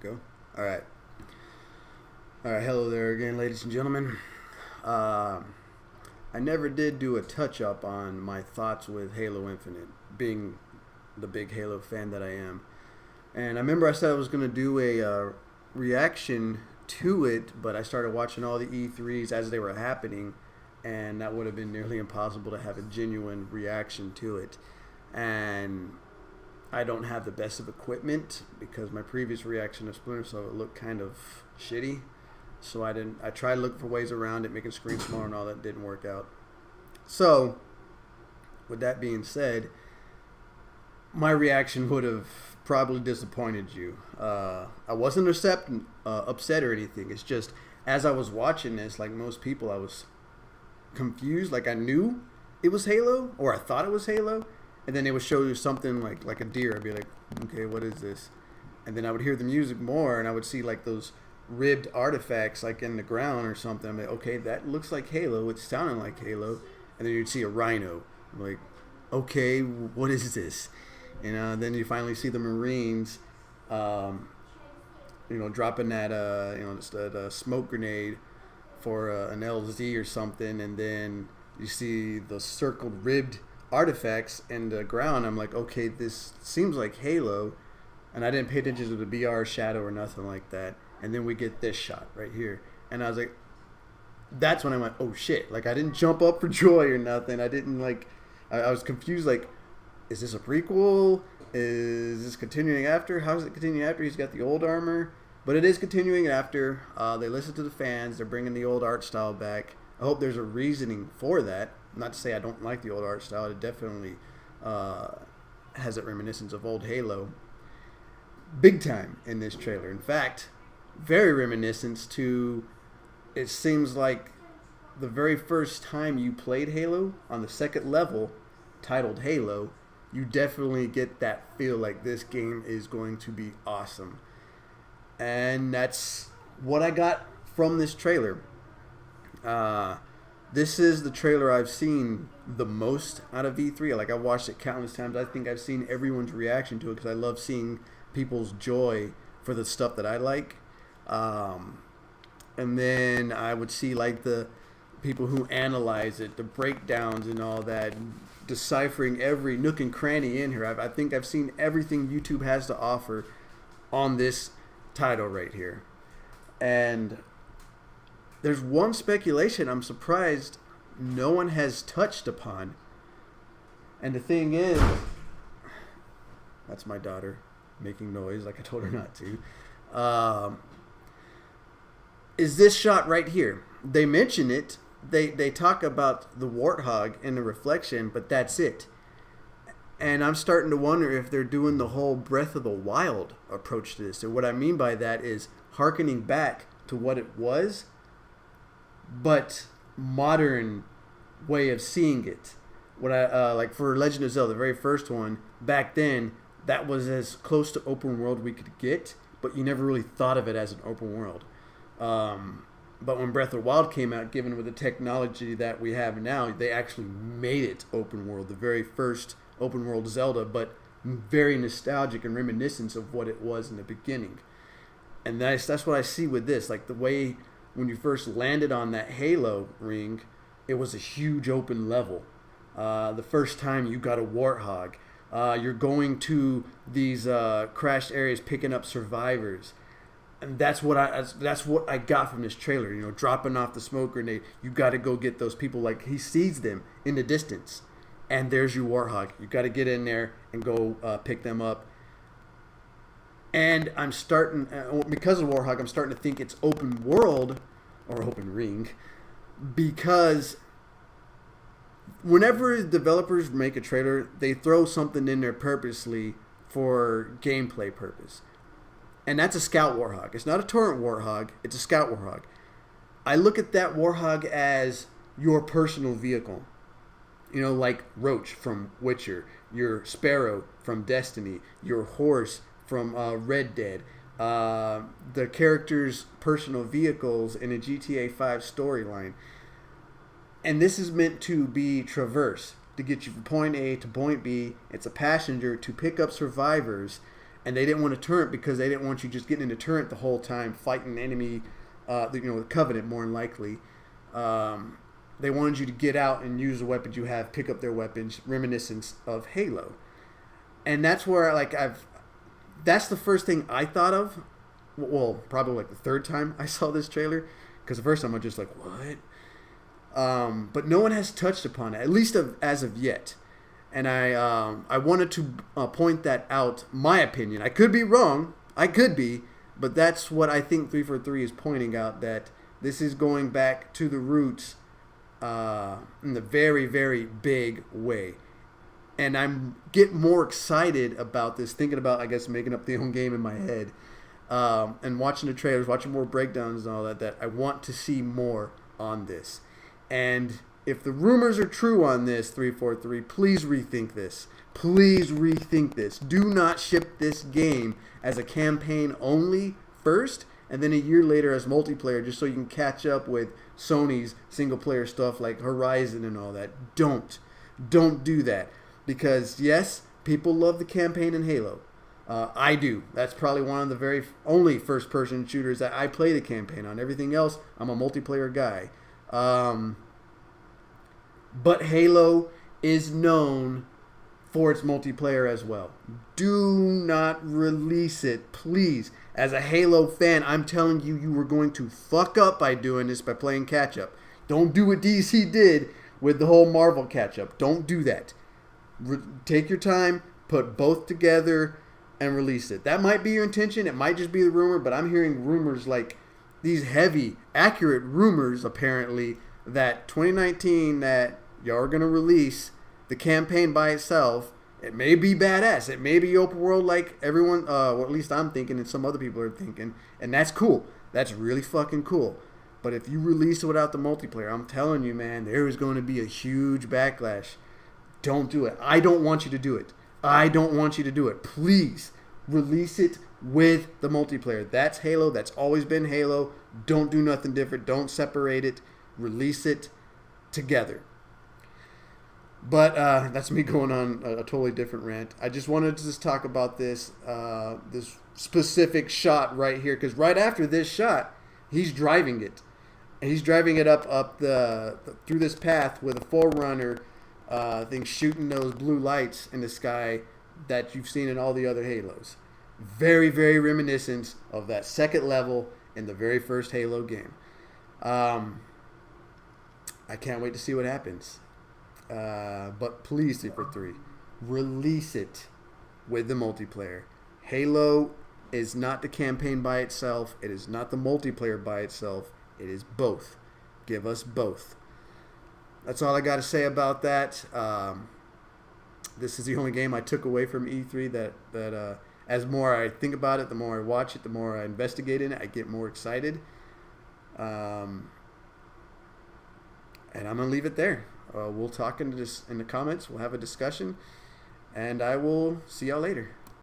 Go. All right. All right. Hello there again, ladies and gentlemen. Uh, I never did do a touch up on my thoughts with Halo Infinite, being the big Halo fan that I am. And I remember I said I was going to do a reaction to it, but I started watching all the E3s as they were happening, and that would have been nearly impossible to have a genuine reaction to it. And I don't have the best of equipment because my previous reaction to Splinter Cell looked kind of shitty. So I didn't. I tried looking for ways around it, making screen smaller and all that didn't work out. So, with that being said, my reaction would have probably disappointed you. I wasn't upset or anything. It's just as I was watching this, like most people, I was confused. Like I knew it was Halo, or I thought it was Halo, and then they would show you something like a deer. I'd be like, okay, what is this? And then I would hear the music more, and I would see like those ribbed artifacts like in the ground or something. I'm like, okay, that looks like Halo. It's sounding like Halo. And then you'd see a rhino. I'm like, okay, what is this? Then you finally see the Marines, dropping that smoke grenade for an LZ or something, and then you see the circled ribbed artifacts in the ground. I'm like, okay, this seems like Halo, and I didn't pay attention to the BR shadow or nothing like that. And then we get this shot right here, and I was like, that's when I went, oh shit! Like I didn't jump up for joy or nothing. I didn't like. I was confused. Like, is this a prequel? Is this continuing after? How is it continuing after? He's got the old armor, but it is continuing after. They listen to the fans. They're bringing the old art style back. I hope there's a reasoning for that. Not to say I don't like the old art style. It definitely has that reminiscence of old Halo, big time in this trailer. In fact, very reminiscent to. It seems like the very first time you played Halo on the second level, titled Halo, you definitely get that feel like this game is going to be awesome. And that's what I got from this trailer. This is the trailer I've seen the most out of E3. Like, I've watched it countless times. I think I've seen everyone's reaction to it because I love seeing people's joy for the stuff that I like. And then I would see like the people who analyze it, the breakdowns and all that, deciphering every nook and cranny in here. I think I've seen everything YouTube has to offer on this title right here. And there's one speculation I'm surprised no one has touched upon. And the thing is, that's my daughter making noise like I told her not to. Is this shot right here. They mention it. They talk about the warthog in the reflection, but that's it. And I'm starting to wonder if they're doing the whole Breath of the Wild approach to this. And what I mean by that is hearkening back to what it was, but modern way of seeing it. What I like for Legend of Zelda, the very first one, back then, that was as close to open world we could get, but you never really thought of it as an open world. But when Breath of the Wild came out, given with the technology that we have now, they actually made it open world. The very first open world Zelda, but very nostalgic and reminiscent of what it was in the beginning. And that's what I see with this. Like the way when you first landed on that Halo ring, it was a huge open level. The first time you got a warthog. You're going to these crashed areas picking up survivors. And that's what I got from this trailer. Dropping off the smoke grenade. You got to go get those people. Like he sees them in the distance, and there's your warthog. You got to get in there and go pick them up. And I'm starting because of warthog. I'm starting to think it's open world or open ring, because whenever developers make a trailer, they throw something in there purposely for gameplay purpose. And that's a scout warthog. It's not a torrent warthog. It's a scout warthog. I look at that warthog as your personal vehicle. Like Roach from Witcher, your Sparrow from Destiny, your horse from Red Dead. The characters' personal vehicles in a GTA 5 storyline. And this is meant to be traverse, to get you from point A to point B. It's a passenger to pick up survivors. and they didn't want a turret because they didn't want you just getting in a turret the whole time fighting enemy, the Covenant more than likely. They wanted you to get out and use the weapons you have, pick up their weapons, reminiscence of Halo. And that's where that's the first thing I thought of. Well, probably like the third time I saw this trailer, because the first time I was just like, what? But no one has touched upon it, at least as of yet. And I wanted to point that out. My opinion, I could be wrong. I could be, but that's what I think 343 is pointing out, that this is going back to the roots in a very, very big way. And I'm getting more excited about this, thinking about, I guess, making up the own game in my head, and watching the trailers, watching more breakdowns and all that I want to see more on this. And if the rumors are true on this, 343, please rethink this. Please rethink this. Do not ship this game as a campaign only first, and then a year later as multiplayer, just so you can catch up with Sony's single-player stuff like Horizon and all that. Don't do that. Because, yes, people love the campaign in Halo. I do. That's probably one of the very only first-person shooters that I play the campaign on. Everything else, I'm a multiplayer guy. But Halo is known for its multiplayer as well. Do not release it, please. As a Halo fan, I'm telling you, you were going to fuck up by doing this, by playing catch-up. Don't do what DC did with the whole Marvel catch-up. Don't do that. Take your time, put both together, and release it. That might be your intention. It might just be the rumor, but I'm hearing rumors like these heavy, accurate rumors, apparently, that 2019, that y'all are going to release the campaign by itself. It may be badass. It may be open world like everyone, or at least I'm thinking and some other people are thinking, and that's cool. That's really fucking cool. But if you release it without the multiplayer, I'm telling you, man, there is going to be a huge backlash. Don't do it. I don't want you to do it. I don't want you to do it. Please release it with the multiplayer. That's Halo. That's always been Halo. Don't do nothing different. Don't separate it. Release it together. But that's me going on a totally different rant. I just wanted to just talk about this specific shot right here, because right after this shot, he's driving it. And he's driving it up through this path with a Forerunner thing shooting those blue lights in the sky that you've seen in all the other Halos. Very, very reminiscent of that second level in the very first Halo game. I can't wait to see what happens. But please, 343, release it with the multiplayer. Halo is not the campaign by itself. It is not the multiplayer by itself. It is both. Give us both. That's all I got to say about that. This is the only game I took away from E3 that as more I think about it, the more I watch it, the more I investigate in it, I get more excited. And I'm going to leave it there. We'll talk in the comments. We'll have a discussion. And I will see y'all later.